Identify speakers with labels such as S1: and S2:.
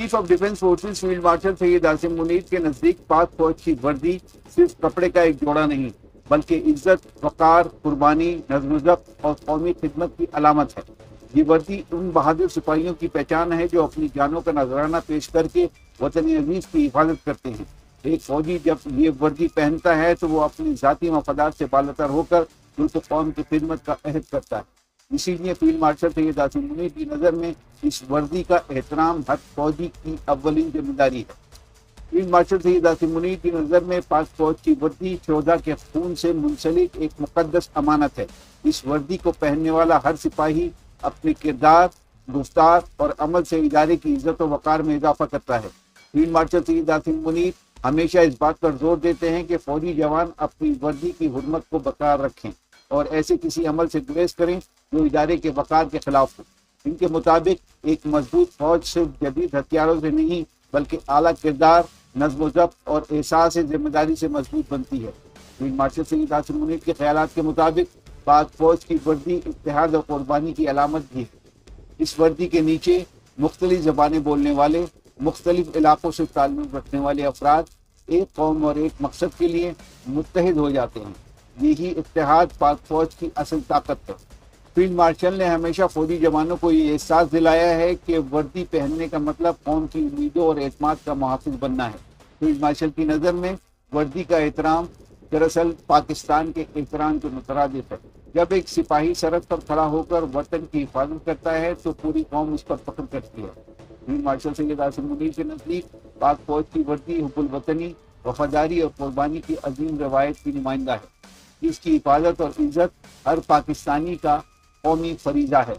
S1: Chief of defence forces field marshal Syed Asim Munir के नजदीक पाक फौज की वर्दी सिर्फ कपड़े का एक जोड़ा नहीं, बल्कि इज्जत, वकार, कुर्बानी, नज़्म ज़ब्त और कौमी खिदमत की अलामत है। ये वर्दी उन बहादुर सिपाहियों की पहचान है जो अपनी जानों का नजराना पेश करके वतन अजीज की हिफाजत करते हैं। एक फौजी जब ये वर्दी पहनता है तो वो अपनी ज़ाती मफादात से बालतर होकर मुल्क कौम की खिदमत का अहद करता है। इसीलिए फील्ड मार्शल सैयद आसिम मुनीर की नज़र में इस वर्दी का एहतराम हर फौजी की अव्वलीन जिम्मेदारी है। फील्ड मार्शल सैयद आसिम मुनीर की नज़र में पाक फौज की वर्दी शोहदा के खून से मुंसलिक एक मुकद्दस अमानत है। इस वर्दी को पहनने वाला हर सिपाही अपने किरदार, गुफ्तार और अमल से इदारे की इज्जत और वकार में इजाफा करता है। फील्ड मार्शल सैयद आसिम मुनीर हमेशा इस बात पर जोर देते हैं कि फौजी जवान अपनी वर्दी की हुर्मत को बरकरार रखें और ऐसे किसी अमल से गुरेज करें जो इदारे के वकार के खिलाफ हो। इनके मुताबिक एक मजबूत फौज सिर्फ जदीद हथियारों से नहीं बल्कि आला किरदार, नज़्म ज़ब्त और एहसास जिम्मेदारी से मजबूत बनती है। फील्ड मार्शल सैयद आसिम मुनीर के ख्यालात के मुताबिक पाक फौज की वर्दी इत्तेहाद और कुर्बानी की अलामत भी है। इस वर्दी के नीचे मुख्तलिफ ज़बानें बोलने वाले, मुख्तलिफ इलाकों से ताल्लुक़ रखने वाले अफराद एक कौम और एक मकसद के लिए मुत्तहिद हो जाते हैं। यही इत्तेहाद पाक फौज की असल ताकत है। फील्ड मार्शल ने हमेशा फौजी जवानों को ये एहसास दिलाया है कि वर्दी पहनने का मतलब कौम की उम्मीदों और एतमाद का मुहाफिज बनना है। फील्ड मार्शल की नज़र में वर्दी का एहतराम दरअसल पाकिस्तान के एहतराम के मुतरादिफ है। जब एक सिपाही सरहद पर खड़ा होकर वतन की हिफाजत करता है तो पूरी कौम उस पर फख्र करती है। फील्ड मार्शल सैयद आसिम मुनीर के नज़दीक पाक फौज की वर्दी हुब्बुल वतनी, वफादारी और कुर्बानी की अजीम रवायत की नुमाइंदा है। इसकी हिफाजत और इज्जत हर पाकिस्तानी का कौमी फरीज़ा है।